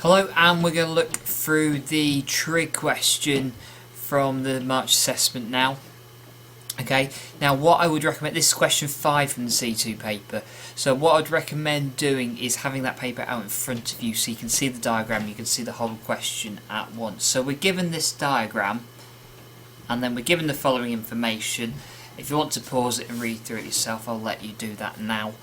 Hello, and we're going to look through the trig question from the March assessment now. Okay, now what I would recommend, this is question 5 from the C2 paper, so what I'd recommend doing is having that paper out in front of you so you can see the diagram, you can see the whole question at once. So we're given this diagram, and then we're given the following information. If you want to pause it and read through it yourself, I'll let you do that now.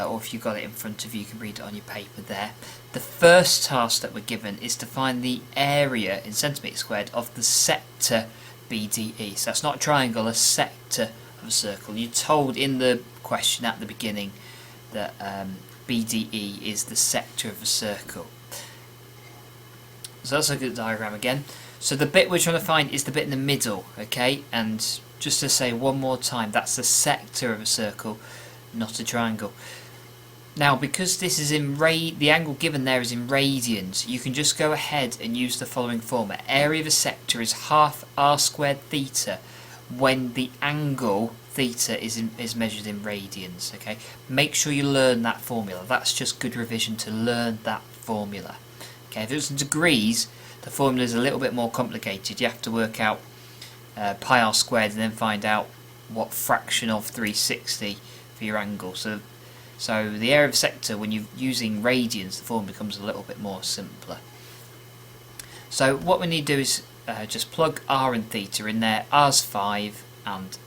Or if you've got it in front of you, you can read it on your paper there. The first task that we're given is to find the area in centimetres squared of the sector BDE. So that's not a triangle, a sector of a circle. You're told in the question at the beginning that BDE is the sector of a circle. So let's look at the diagram again. So the bit we're trying to find is the bit in the middle, okay? And just to say one more time, that's the sector of a circle, not a triangle. Now, because this is in the angle given there is in radians, you can just go ahead and use the following formula. Area of a sector is half r squared theta when the angle theta is measured in radians. Okay, make sure you learn that formula. That's just good revision to learn that formula. Okay, if it's in degrees, the formula is a little bit more complicated. You have to work out pi r squared and then find out what fraction of 360 for your angle. So the area of sector, when you're using radians, the formula becomes a little bit more simpler. So what we need to do is just plug r and theta in there. R's 5 and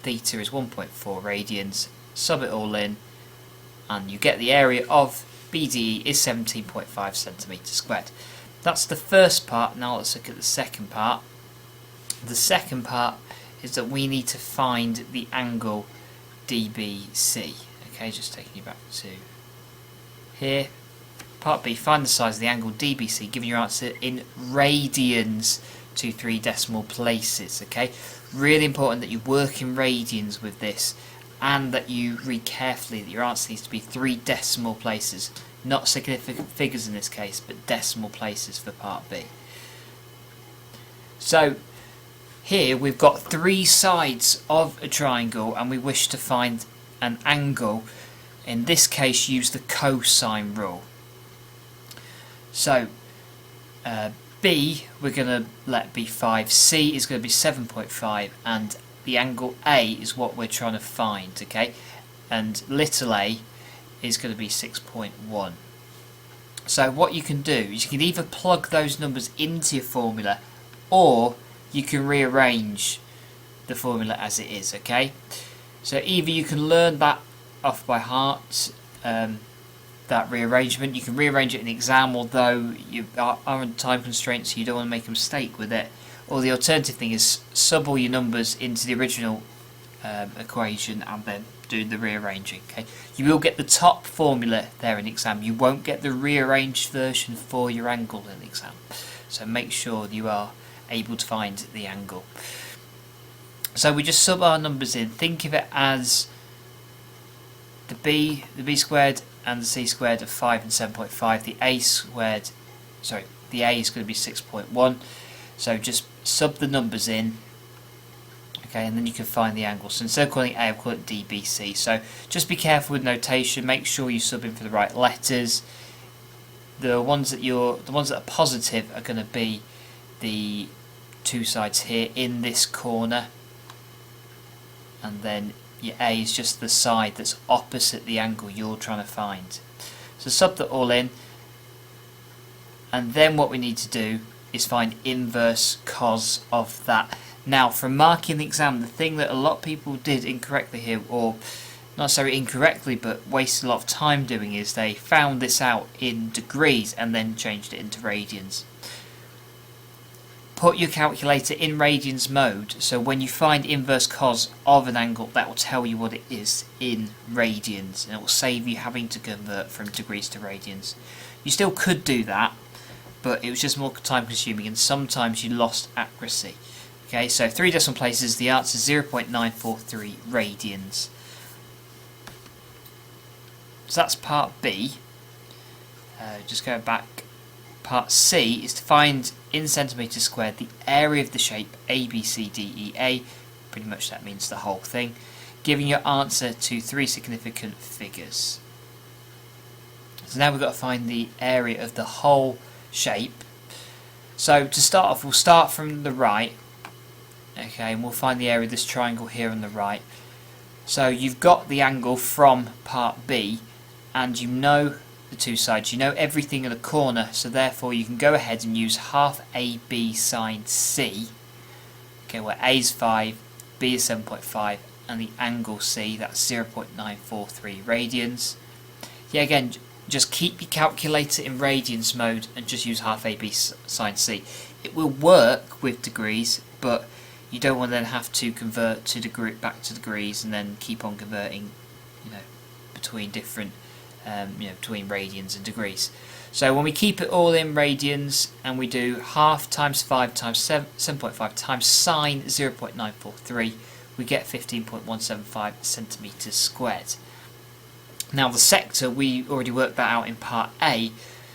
theta is 1.4 radians. Sub it all in, and you get the area of BDE is 17.5 centimetres squared. That's the first part. Now let's look at the second part. The second part is that we need to find the angle DBC. Okay, just taking you back to here. Part B, find the size of the angle DBC, giving your answer in radians to 3 decimal places. Okay, really important that you work in radians with this, and that you read carefully that your answer needs to be 3 decimal places, not significant figures in this case, but decimal places for part B. So here we've got 3 sides of a triangle, and we wish to find an angle. In this case, use the cosine rule. So B, we're going to let be 5, C is going to be 7.5, and the angle A is what we're trying to find, okay? And little a is going to be 6.1. So what you can do is you can either plug those numbers into your formula, or you can rearrange the formula as it is, okay? So either you can learn that off by heart, that rearrangement. You can rearrange it in the exam, although you are on time constraints, so you don't want to make a mistake with it. Or the alternative thing is sub all your numbers into the original equation and then do the rearranging. Okay, you will get the top formula there in the exam. You won't get the rearranged version for your angle in the exam. So make sure you are able to find the angle. So we just sub our numbers in. Think of it as the b squared and the c squared of 5 and 7.5. The a squared, sorry, the a is going to be 6.1. So just sub the numbers in, okay, and then you can find the angle. So instead of calling it a, I'll call it dbc. So just be careful with notation. Make sure you sub in for the right letters. The ones that are positive are going to be the 2 sides here in this corner. And then your A is just the side that's opposite the angle you're trying to find. So sub that all in, and then what we need to do is find inverse cos of that. Now, from marking the exam, the thing that a lot of people did incorrectly here, or not necessarily incorrectly, but wasted a lot of time doing, is they found this out in degrees and then changed it into radians. Put your calculator in radians mode, so when you find inverse cos of an angle, that will tell you what it is in radians, and it will save you having to convert from degrees to radians. You still could do that, but it was just more time consuming, and sometimes you lost accuracy. Okay, so 3 decimal places, the answer is 0.943 radians. So that's part B. Just go back. Part C is to find in centimetres squared the area of the shape ABCDEA, pretty much that means the whole thing, giving your answer to 3 significant figures. So now we've got to find the area of the whole shape. So to start off, we'll start from the right, okay, and we'll find the area of this triangle here on the right. So you've got the angle from part B, and you know the two sides, you know everything in the corner, so therefore you can go ahead and use half AB sine C, okay, where A is 5, B is 7.5, and the angle C, that's 0.943 radians. Yeah, again, just keep your calculator in radians mode and just use half AB sine C. It will work with degrees, but you don't want to then have to convert to back to degrees and then keep on converting, between different, between radians and degrees. So when we keep it all in radians and we do half times 5 times 7.5 times sine 0.943, we get 15.175 centimeters squared. Now the sector, we already worked that out in part A,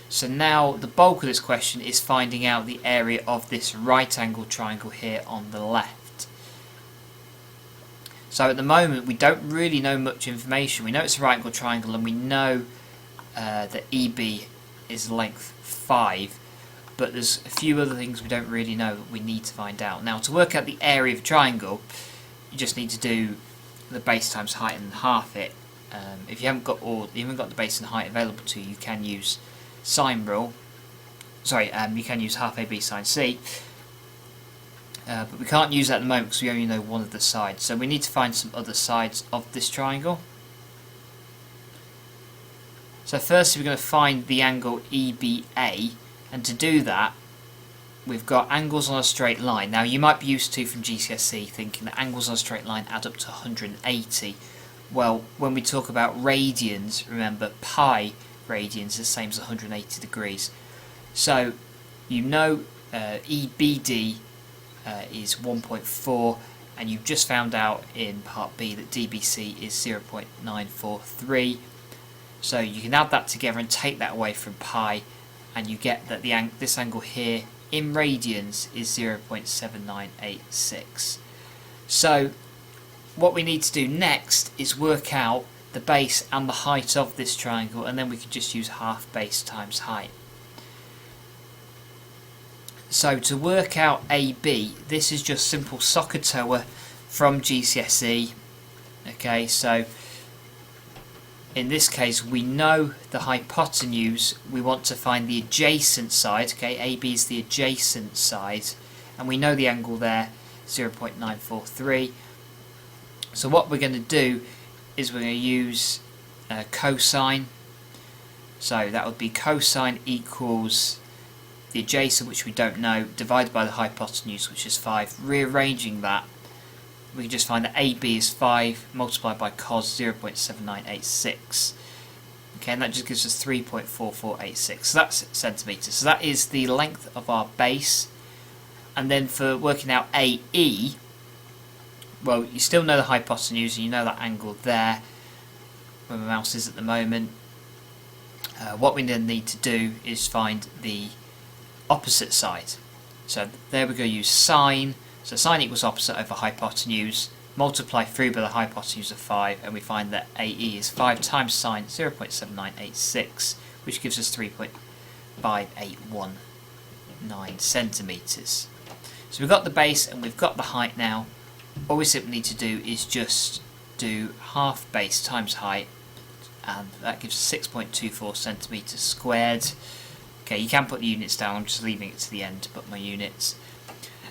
so now the bulk of this question is finding out the area of this right angle triangle here on the left. So at the moment we don't really know much information. We know it's a right angle triangle and we know that EB is length 5, but there's a few other things we don't really know that we need to find out. Now to work out the area of a triangle, you just need to do the base times height and half it. If you haven't got the base and height available to you, you can use sine rule. You can use half AB sine C, but we can't use that at the moment because we only know one of the sides. So we need to find some other sides of this triangle. So first we're going to find the angle EBA, and to do that we've got angles on a straight line. Now you might be used to from GCSE thinking that angles on a straight line add up to 180. Well, when we talk about radians, remember pi radians is the same as 180 degrees. So you know EBD is 1.4, and you've just found out in part B that DBC is 0.943. So you can add that together and take that away from pi, and you get that this angle here in radians is 0.7986. So what we need to do next is work out the base and the height of this triangle, and then we can just use half base times height. So to work out AB, this is just simple SOHCAHTOA from GCSE. Okay, so in this case we know the hypotenuse, we want to find the adjacent side. Okay, AB is the adjacent side, and we know the angle there, 0.943. So what we're going to do is we're going to use cosine. So that would be cosine equals the adjacent, which we don't know, divided by the hypotenuse, which is 5. Rearranging that, we can just find that AB is 5 multiplied by cos 0.7986. Okay, and that just gives us 3.4486. So that's centimetres. So that is the length of our base. And then for working out AE, well, you still know the hypotenuse and you know that angle there where my mouse is at the moment. What we then need to do is find the opposite side. So there we're going to use sine. So sine equals opposite over hypotenuse. Multiply through by the hypotenuse of 5, and we find that AE is 5 times sine 0.7986, which gives us 3.5819 centimetres. So we've got the base and we've got the height now. All we simply need to do is just do half base times height, and that gives 6.24 centimetres squared. Okay, you can put the units down, I'm just leaving it to the end to put my units.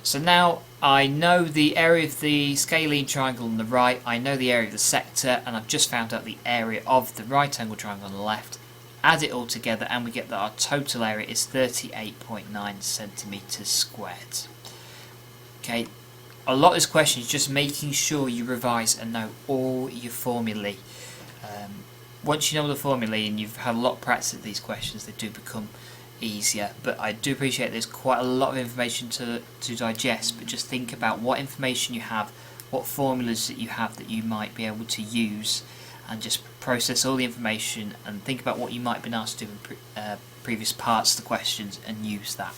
So now I know the area of the scalene triangle on the right, I know the area of the sector, and I've just found out the area of the right angle triangle on the left. Add it all together and we get that our total area is 38.9 centimetres squared. Okay, a lot of this question is just making sure you revise and know all your formulae. Once you know the formulae and you've had a lot of practice at these questions, they do become easier. But I do appreciate there's quite a lot of information to digest, but just think about what information you have, what formulas that you have that you might be able to use, and just process all the information and think about what you might have been asked to do in previous parts of the questions and use that.